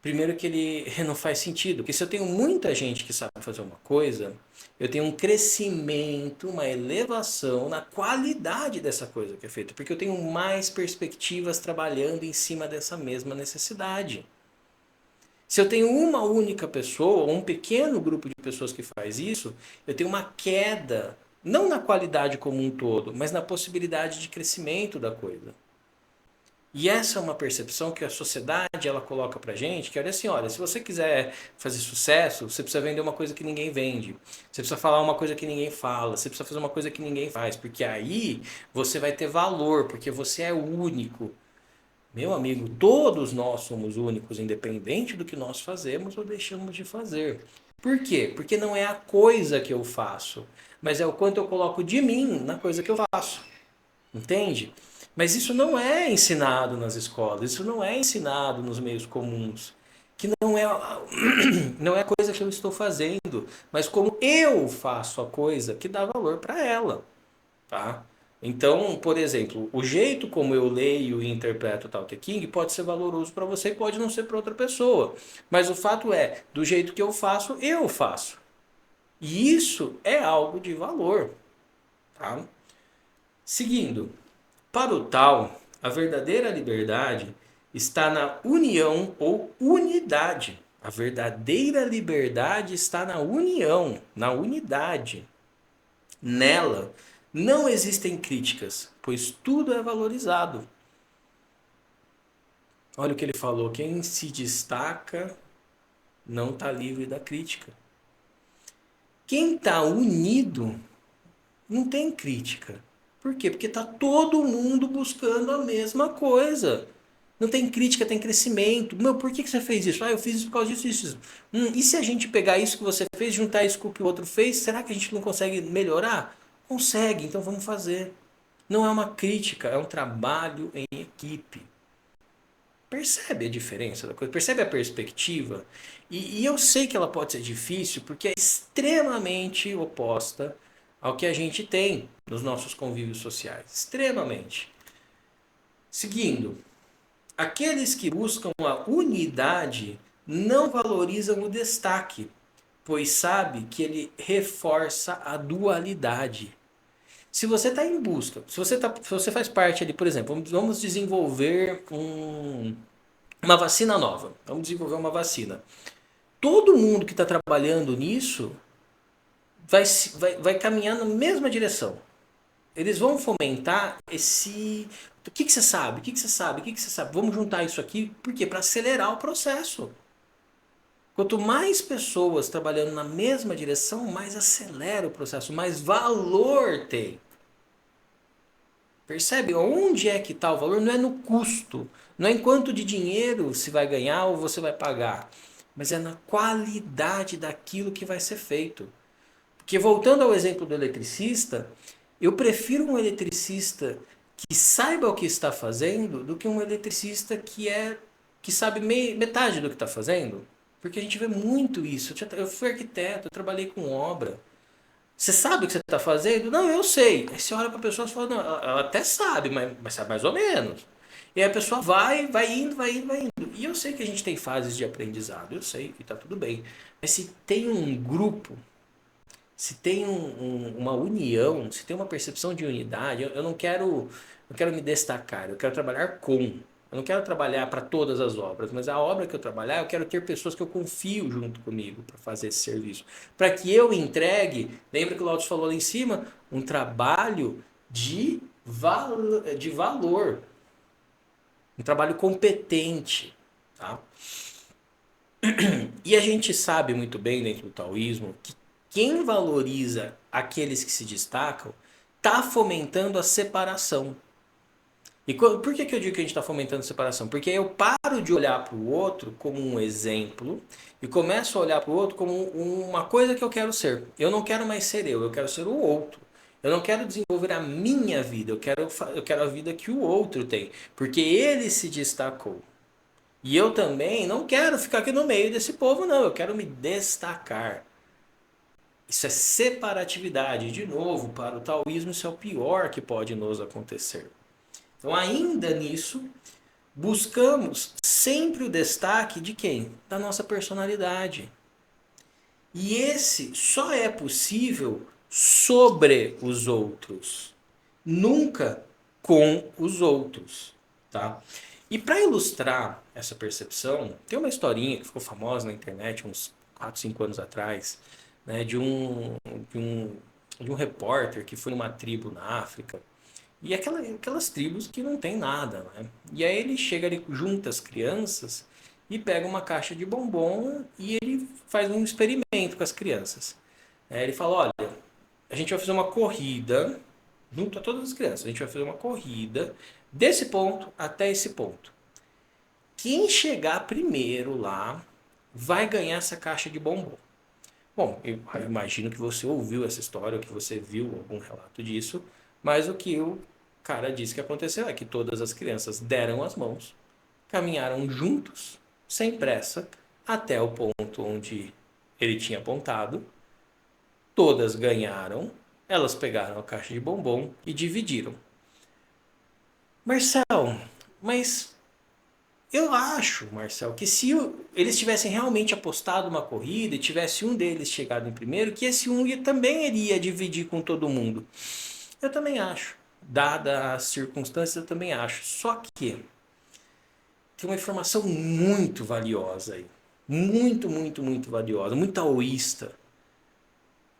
primeiro que ele não faz sentido, porque se eu tenho muita gente que sabe fazer uma coisa, eu tenho um crescimento, uma elevação na qualidade dessa coisa que é feita, porque eu tenho mais perspectivas trabalhando em cima dessa mesma necessidade. Se eu tenho uma única pessoa, ou um pequeno grupo de pessoas que faz isso, eu tenho uma queda, não na qualidade como um todo, mas na possibilidade de crescimento da coisa. E essa é uma percepção que a sociedade ela coloca pra gente, que olha assim, olha, se você quiser fazer sucesso, você precisa vender uma coisa que ninguém vende. Você precisa falar uma coisa que ninguém fala, você precisa fazer uma coisa que ninguém faz, porque aí você vai ter valor, porque você é único. Meu amigo, todos nós somos únicos, independente do que nós fazemos ou deixamos de fazer. Por quê? Porque não é a coisa que eu faço, mas é o quanto eu coloco de mim na coisa que eu faço. Entende? Mas isso não é ensinado nas escolas, isso não é ensinado nos meios comuns. Que não é, não é a coisa que eu estou fazendo, mas como eu faço a coisa que dá valor para ela. Tá? Então, por exemplo, o jeito como eu leio e interpreto o Tao Te Ching pode ser valoroso para você e pode não ser para outra pessoa. Mas o fato é, do jeito que eu faço. E isso é algo de valor. Tá? Seguindo, para o Tao, a verdadeira liberdade está na união ou unidade. A verdadeira liberdade está na união, na unidade. Nela não existem críticas, pois tudo é valorizado. Olha o que ele falou: quem se destaca não está livre da crítica. Quem está unido não tem crítica. Por quê? Porque está todo mundo buscando a mesma coisa. Não tem crítica, tem crescimento. Meu, por que você fez isso? Ah, eu fiz isso por causa disso, isso. E se a gente pegar isso que você fez, juntar isso com o que o outro fez, será que a gente não consegue melhorar? Consegue, então vamos fazer. Não é uma crítica, é um trabalho em equipe. Percebe a diferença da coisa? Percebe a perspectiva? E eu sei que ela pode ser difícil porque é extremamente oposta ao que a gente tem nos nossos convívios sociais. Extremamente. Seguindo, aqueles que buscam a unidade não valorizam o destaque, pois sabe que ele reforça a dualidade. Se você está em busca, se você faz parte ali, por exemplo, vamos desenvolver uma vacina nova. Vamos desenvolver uma vacina. Todo mundo que está trabalhando nisso vai caminhar na mesma direção. Eles vão fomentar esse. O que você sabe? O que você sabe? O que você sabe? Vamos juntar isso aqui. Por quê? Para acelerar o processo. Quanto mais pessoas trabalhando na mesma direção, mais acelera o processo, mais valor tem. Percebe? Onde é que está o valor? Não é no custo. Não é em quanto de dinheiro se vai ganhar ou você vai pagar. Mas é na qualidade daquilo que vai ser feito. Porque voltando ao exemplo do eletricista, eu prefiro um eletricista que saiba o que está fazendo do que um eletricista que sabe metade do que está fazendo. Porque a gente vê muito isso. Eu fui arquiteto, eu trabalhei com obra. Você sabe o que você está fazendo? Não, eu sei. Aí você olha para a pessoa e fala, não, ela até sabe, mas sabe mais ou menos. E aí a pessoa vai indo, vai indo, vai indo. E eu sei que a gente tem fases de aprendizado, eu sei, e está tudo bem. Mas se tem um grupo, se tem uma união, se tem uma percepção de unidade, eu não quero me destacar, eu quero trabalhar com. Eu não quero trabalhar para todas as obras, mas a obra que eu trabalhar, eu quero ter pessoas que eu confio junto comigo para fazer esse serviço. Para que eu entregue, lembra que o Laudes falou lá em cima, um trabalho de valor, um trabalho competente. Tá? E a gente sabe muito bem dentro do taoísmo que quem valoriza aqueles que se destacam está fomentando a separação. E por que eu digo que a gente está fomentando a separação? Porque eu paro de olhar para o outro como um exemplo e começo a olhar para o outro como uma coisa que eu quero ser. Eu não quero mais ser eu quero ser o outro. Eu não quero desenvolver a minha vida, eu quero a vida que o outro tem, porque ele se destacou. E eu também não quero ficar aqui no meio desse povo, não. Eu quero me destacar. Isso é separatividade. De novo, para o taoísmo, isso é o pior que pode nos acontecer. Então, ainda nisso, buscamos sempre o destaque de quem? Da nossa personalidade. E esse só é possível sobre os outros, nunca com os outros, tá? E para ilustrar essa percepção, tem uma historinha que ficou famosa na internet uns 4, 5 anos atrás, né, de um, de um repórter que foi numa tribo na África, e aquelas tribos que não tem nada, né? E aí ele chega ali, junta as crianças e pega uma caixa de bombom e ele faz um experimento com as crianças. Ele fala, olha, a gente vai fazer uma corrida, junto a todas as crianças, a gente vai fazer uma corrida desse ponto até esse ponto. Quem chegar primeiro lá vai ganhar essa caixa de bombom. Bom, eu imagino que você ouviu essa história, ou que você viu algum relato disso, mas o que o cara disse que aconteceu é que todas as crianças deram as mãos, caminharam juntos, sem pressa, até o ponto onde ele tinha apontado. Todas ganharam, elas pegaram a caixa de bombom e dividiram. Marcel, mas eu acho, Marcel, que se eles tivessem realmente apostado uma corrida e tivesse um deles chegado em primeiro, que esse um também iria dividir com todo mundo. Eu também acho. Dada as circunstâncias, eu também acho. Só que tem uma informação muito valiosa aí. Muito, muito, muito valiosa. Muito taoísta.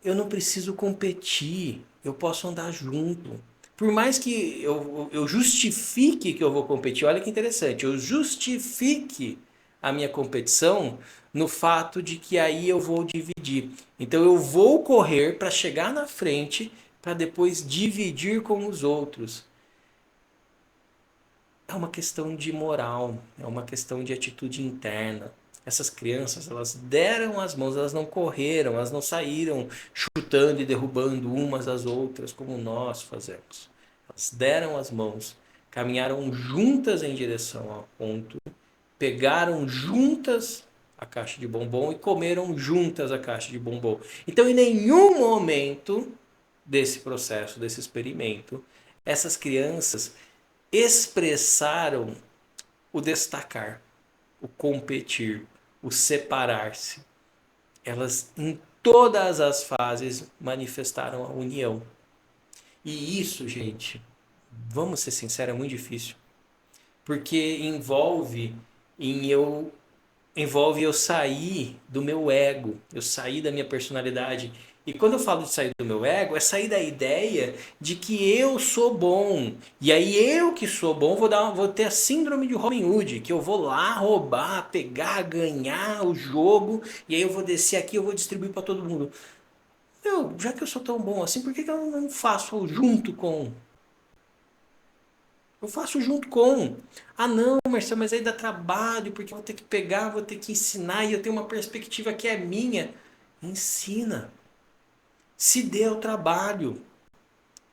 Eu não preciso competir. Eu posso andar junto. Por mais que eu justifique que eu vou competir, olha que interessante, eu justifique a minha competição no fato de que aí eu vou dividir. Então eu vou correr para chegar na frente para depois dividir com os outros. É uma questão de moral, é uma questão de atitude interna. Essas crianças, elas deram as mãos, elas não correram, elas não saíram chutando e derrubando umas às outras como nós fazemos. Elas deram as mãos, caminharam juntas em direção ao ponto, pegaram juntas a caixa de bombom e comeram juntas a caixa de bombom. Então, em nenhum momento desse processo, desse experimento, essas crianças expressaram o destacar, o competir, o separar-se. Elas, em todas as fases, manifestaram a união. E isso, gente, vamos ser sinceros, é muito difícil. Porque envolve eu sair do meu ego, eu sair da minha personalidade. E quando eu falo de sair do meu ego, é sair da ideia de que eu sou bom. E aí eu que sou bom vou ter a síndrome de Robin Hood, que eu vou lá roubar, pegar, ganhar o jogo, e aí eu vou descer aqui, eu vou distribuir para todo mundo. Já que eu sou tão bom assim, por que que eu não faço junto com? Eu faço junto com. Ah, não, Marcelo, mas aí dá trabalho, porque eu vou ter que pegar, vou ter que ensinar e eu tenho uma perspectiva que é minha. Ensina. Se dê ao trabalho.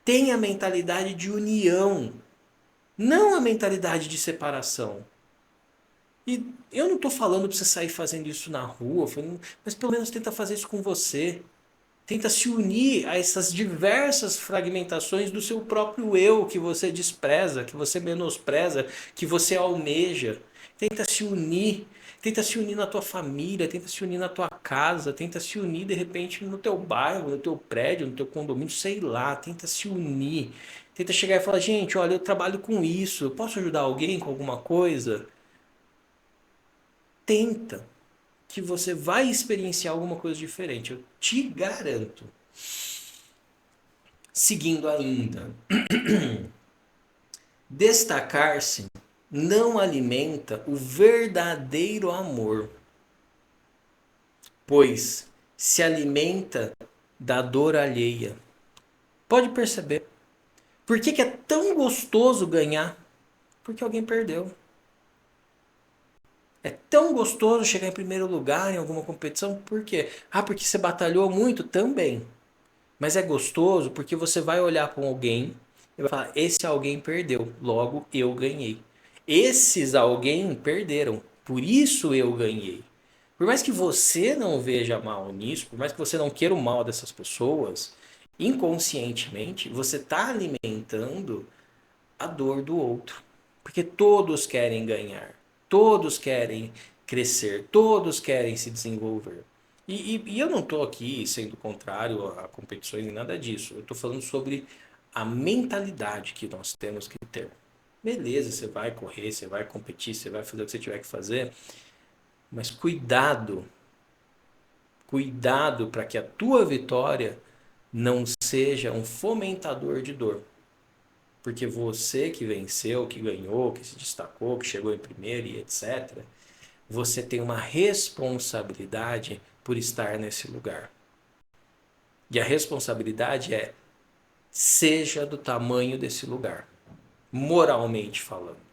Tenha a mentalidade de união, não a mentalidade de separação. E eu não estou falando para você sair fazendo isso na rua, mas pelo menos tenta fazer isso com você. Tenta se unir a essas diversas fragmentações do seu próprio eu que você despreza, que você menospreza, que você almeja. Tenta se unir. Tenta se unir na tua família, tenta se unir na tua casa, tenta se unir de repente no teu bairro, no teu prédio, no teu condomínio, sei lá, tenta se unir. Tenta chegar e falar, gente, olha, eu trabalho com isso, eu posso ajudar alguém com alguma coisa? Tenta, que você vai experienciar alguma coisa diferente, eu te garanto. Seguindo ainda, destacar-se não alimenta o verdadeiro amor, pois se alimenta da dor alheia. Pode perceber. Por que que é tão gostoso ganhar? Porque alguém perdeu. É tão gostoso chegar em primeiro lugar em alguma competição? Por quê? Ah, porque você batalhou muito? Também. Mas é gostoso porque você vai olhar para alguém e vai falar: esse alguém perdeu, logo eu ganhei. Esses alguém perderam, por isso eu ganhei. Por mais que você não veja mal nisso, por mais que você não queira o mal dessas pessoas, inconscientemente você está alimentando a dor do outro. Porque todos querem ganhar, todos querem crescer, todos querem se desenvolver. E eu não estou aqui sendo contrário a competições nem nada disso. Eu estou falando sobre a mentalidade que nós temos que ter. Beleza, você vai correr, você vai competir, você vai fazer o que você tiver que fazer, mas cuidado, cuidado para que a tua vitória não seja um fomentador de dor. Porque você que venceu, que ganhou, que se destacou, que chegou em primeiro e etc., você tem uma responsabilidade por estar nesse lugar. E a responsabilidade é: seja do tamanho desse lugar, moralmente falando.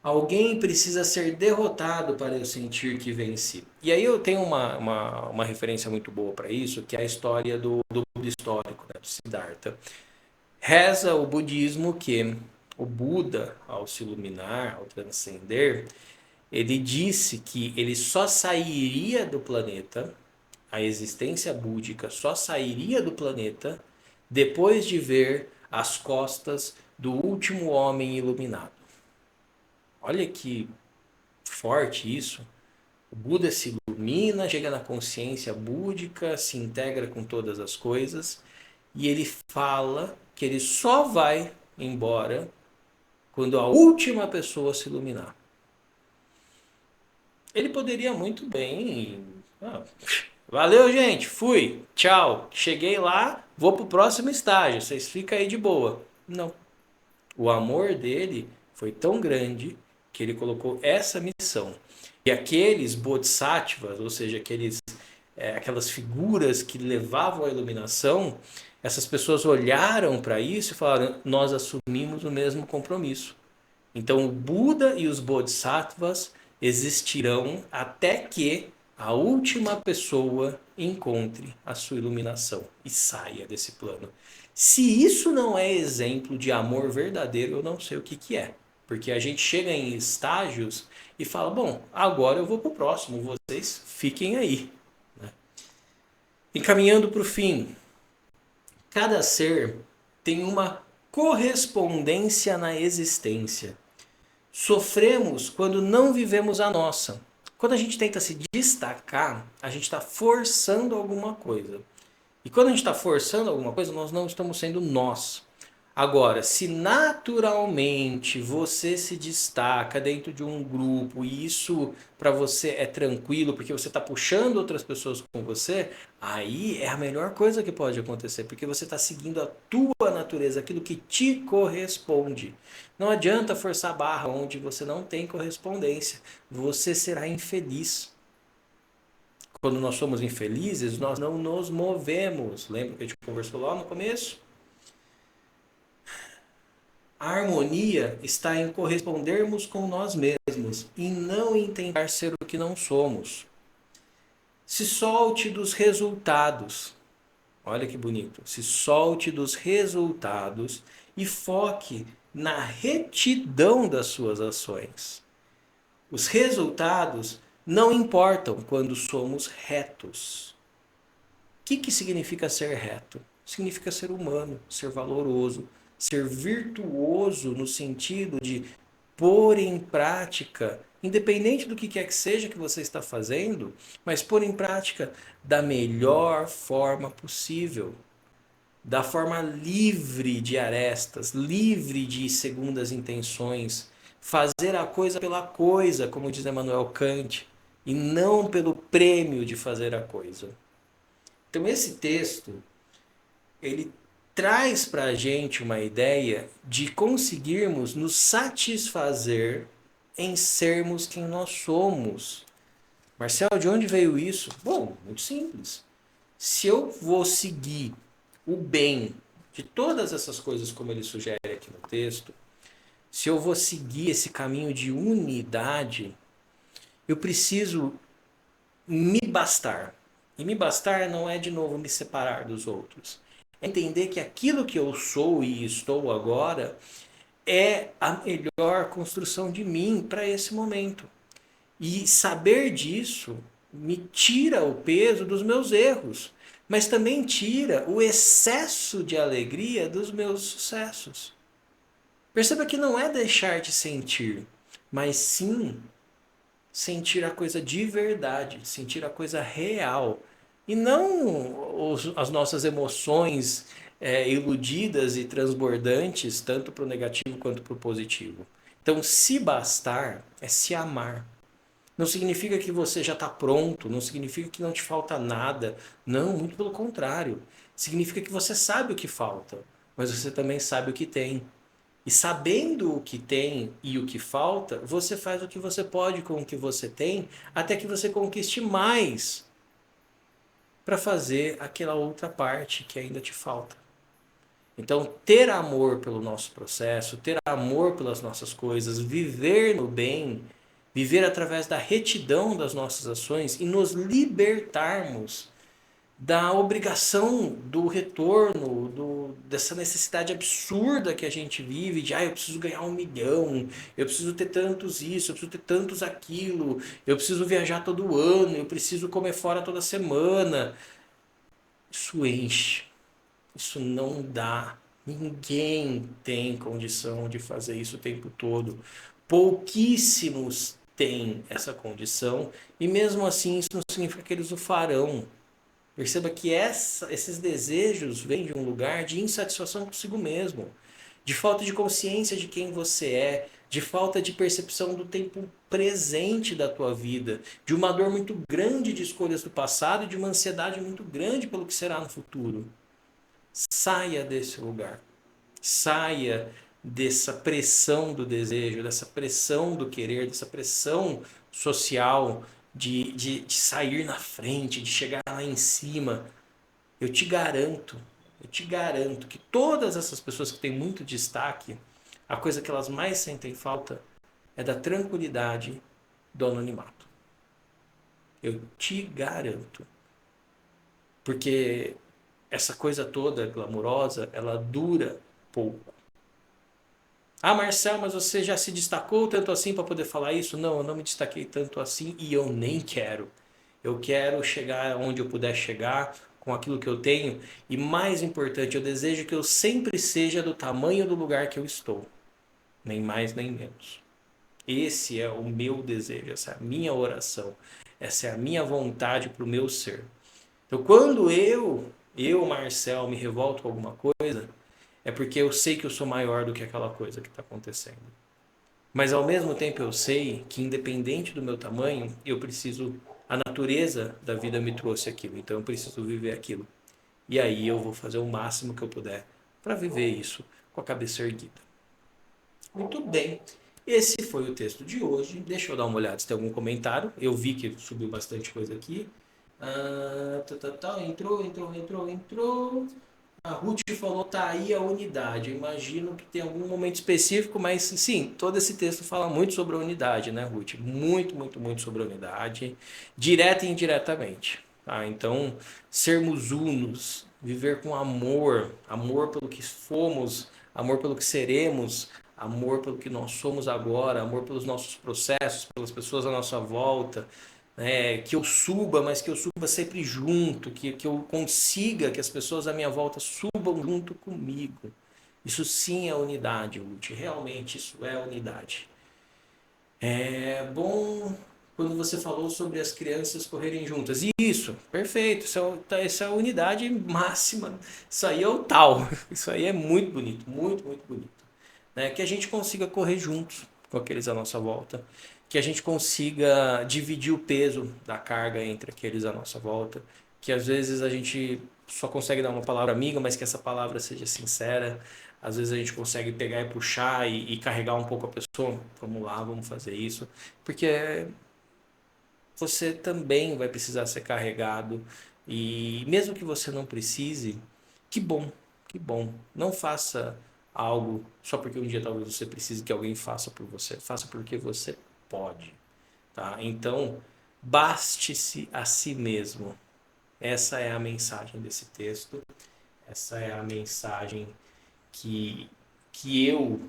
Alguém precisa ser derrotado para eu sentir que venci. E aí eu tenho uma referência muito boa para isso, que é a história do Buda histórico, né, do Siddhartha. Reza o budismo que o Buda, ao se iluminar, ao transcender, ele disse que ele só sairia do planeta, a existência búdica só sairia do planeta depois de ver as costas do último homem iluminado. Olha que forte isso. O Buda se ilumina, chega na consciência búdica, se integra com todas as coisas e ele fala que ele só vai embora quando a última pessoa se iluminar. Ele poderia muito bem. Valeu, gente, fui, tchau, cheguei lá, vou pro próximo estágio, vocês ficam aí de boa. Não. O amor dele foi tão grande que ele colocou essa missão. E aqueles bodhisattvas, ou seja, aquelas figuras que levavam à iluminação, essas pessoas olharam para isso e falaram: nós assumimos o mesmo compromisso. Então o Buda e os Bodhisattvas existirão até que a última pessoa encontre a sua iluminação e saia desse plano. Se isso não é exemplo de amor verdadeiro, eu não sei o que que é. Porque a gente chega em estágios e fala: bom, agora eu vou para o próximo, vocês fiquem aí. Encaminhando para o fim, cada ser tem uma correspondência na existência. Sofremos quando não vivemos a nossa. Quando a gente tenta se destacar, a gente está forçando alguma coisa. E quando a gente está forçando alguma coisa, nós não estamos sendo nós. Agora, se naturalmente você se destaca dentro de um grupo e isso para você é tranquilo, porque você está puxando outras pessoas com você, aí é a melhor coisa que pode acontecer, porque você está seguindo a tua natureza, aquilo que te corresponde. Não adianta forçar a barra onde você não tem correspondência, você será infeliz. Quando nós somos infelizes, nós não nos movemos. Lembra que a gente conversou lá no começo? A harmonia está em correspondermos com nós mesmos e não em tentar ser o que não somos. Se solte dos resultados. Olha que bonito. Se solte dos resultados e foque na retidão das suas ações. Os resultados não importam quando somos retos. O que significa ser reto? Significa ser humano, ser valoroso, ser virtuoso no sentido de pôr em prática, independente do que quer que seja que você está fazendo, mas pôr em prática da melhor forma possível, da forma livre de arestas, livre de segundas intenções, fazer a coisa pela coisa, como diz Emmanuel Kant, e não pelo prêmio de fazer a coisa. Então esse texto, ele traz para a gente uma ideia de conseguirmos nos satisfazer em sermos quem nós somos. Marcel, de onde veio isso? Bom, muito simples. Se eu vou seguir o bem de todas essas coisas como ele sugere aqui no texto, se eu vou seguir esse caminho de unidade, eu preciso me bastar. E me bastar não é de novo me separar dos outros. É entender que aquilo que eu sou e estou agora é a melhor construção de mim para esse momento. E saber disso me tira o peso dos meus erros, mas também tira o excesso de alegria dos meus sucessos. Perceba que não é deixar de sentir, mas sim sentir a coisa de verdade, sentir a coisa real. E não as nossas emoções iludidas e transbordantes, tanto para o negativo quanto para o positivo. Então, se bastar é se amar. Não significa que você já está pronto, não significa que não te falta nada. Não, muito pelo contrário. Significa que você sabe o que falta, mas você também sabe o que tem. E sabendo o que tem e o que falta, você faz o que você pode com o que você tem, até que você conquiste mais para fazer aquela outra parte que ainda te falta. Então, ter amor pelo nosso processo, ter amor pelas nossas coisas, viver no bem, viver através da retidão das nossas ações e nos libertarmos da obrigação do retorno, dessa necessidade absurda que a gente vive de, eu preciso ganhar 1 milhão, eu preciso ter tantos isso, eu preciso ter tantos aquilo, eu preciso viajar todo ano, eu preciso comer fora toda semana. Isso enche, isso não dá. Ninguém tem condição de fazer isso o tempo todo. Pouquíssimos têm essa condição e mesmo assim isso não significa que eles o farão. Perceba que esses desejos vêm de um lugar de insatisfação consigo mesmo, de falta de consciência de quem você é, de falta de percepção do tempo presente da tua vida, de uma dor muito grande de escolhas do passado e de uma ansiedade muito grande pelo que será no futuro. Saia desse lugar. Saia dessa pressão do desejo, dessa pressão do querer, dessa pressão social de sair na frente, de chegar lá em cima. Eu te garanto que todas essas pessoas que têm muito destaque, a coisa que elas mais sentem falta é da tranquilidade do anonimato. Eu te garanto. Porque essa coisa toda glamurosa, ela dura pouco. Ah, Marcel, mas você já se destacou tanto assim para poder falar isso? Não, eu não me destaquei tanto assim e eu nem quero. Eu quero chegar onde eu puder chegar com aquilo que eu tenho e mais importante, eu desejo que eu sempre seja do tamanho do lugar que eu estou, nem mais nem menos. Esse é o meu desejo, essa é a minha oração, essa é a minha vontade para o meu ser. Então, quando Marcel, me revolto com alguma coisa, é porque eu sei que eu sou maior do que aquela coisa que está acontecendo. Mas ao mesmo tempo eu sei que independente do meu tamanho, eu preciso, a natureza da vida me trouxe aquilo, então eu preciso viver aquilo. E aí eu vou fazer o máximo que eu puder para viver isso com a cabeça erguida. Muito bem. Esse foi o texto de hoje. Deixa eu dar uma olhada se tem algum comentário. Eu vi que subiu bastante coisa aqui. Entrou. A Ruth falou, tá aí a unidade. Eu imagino que tem algum momento específico, mas sim, todo esse texto fala muito sobre a unidade, né, Ruth? Muito, muito, muito sobre a unidade, direta e indiretamente. Tá? Então, sermos unos, viver com amor, amor pelo que fomos, amor pelo que seremos, amor pelo que nós somos agora, amor pelos nossos processos, pelas pessoas à nossa volta, que eu suba, mas que eu suba sempre junto, que eu consiga que as pessoas à minha volta subam junto comigo. Isso sim é unidade, Ruth. Realmente isso é unidade. É bom quando você falou sobre as crianças correrem juntas. Isso, perfeito. Isso é a unidade máxima. Isso aí é o tal. Isso aí é muito bonito, muito, muito bonito. Que a gente consiga correr juntos com aqueles à nossa volta, que a gente consiga dividir o peso da carga entre aqueles à nossa volta, que às vezes a gente só consegue dar uma palavra amiga, mas que essa palavra seja sincera. Às vezes a gente consegue pegar e puxar e carregar um pouco a pessoa. Vamos lá, vamos fazer isso. Porque você também vai precisar ser carregado. E mesmo que você não precise, que bom, que bom. Não faça algo só porque um dia talvez você precise que alguém faça por você. Faça porque você pode. Tá? Então, baste-se a si mesmo. Essa é a mensagem desse texto, essa é a mensagem que, que eu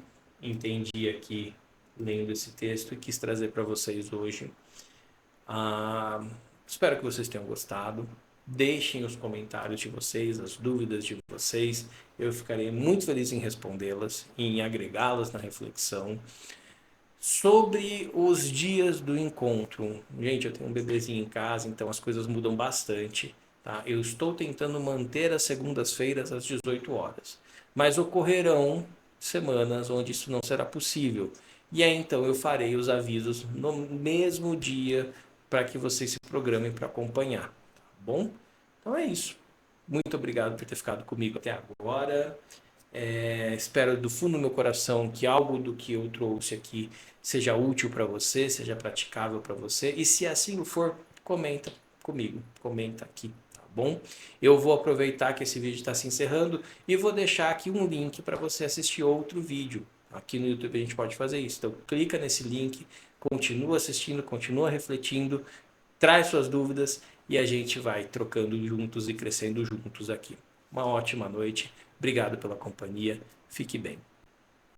entendi aqui lendo esse texto e quis trazer para vocês hoje. Espero que vocês tenham gostado. Deixem os comentários de vocês, as dúvidas de vocês. Eu ficarei muito feliz em respondê-las, em agregá-las na reflexão. Sobre os dias do encontro. Gente, eu tenho um bebezinho em casa, então as coisas mudam bastante. Tá? Eu estou tentando manter as segundas-feiras às 18 horas. Mas ocorrerão semanas onde isso não será possível. E aí então eu farei os avisos no mesmo dia para que vocês se programem para acompanhar. Tá bom? Então é isso. Muito obrigado por ter ficado comigo até agora. Espero do fundo do meu coração que algo do que eu trouxe aqui seja útil para você, seja praticável para você. E se assim for, comenta comigo, comenta aqui, tá bom? Eu vou aproveitar que esse vídeo está se encerrando e vou deixar aqui um link para você assistir outro vídeo. Aqui no YouTube a gente pode fazer isso. Então clica nesse link, continua assistindo, continua refletindo, traz suas dúvidas e a gente vai trocando juntos e crescendo juntos aqui. Uma ótima noite. Obrigado pela companhia. Fique bem.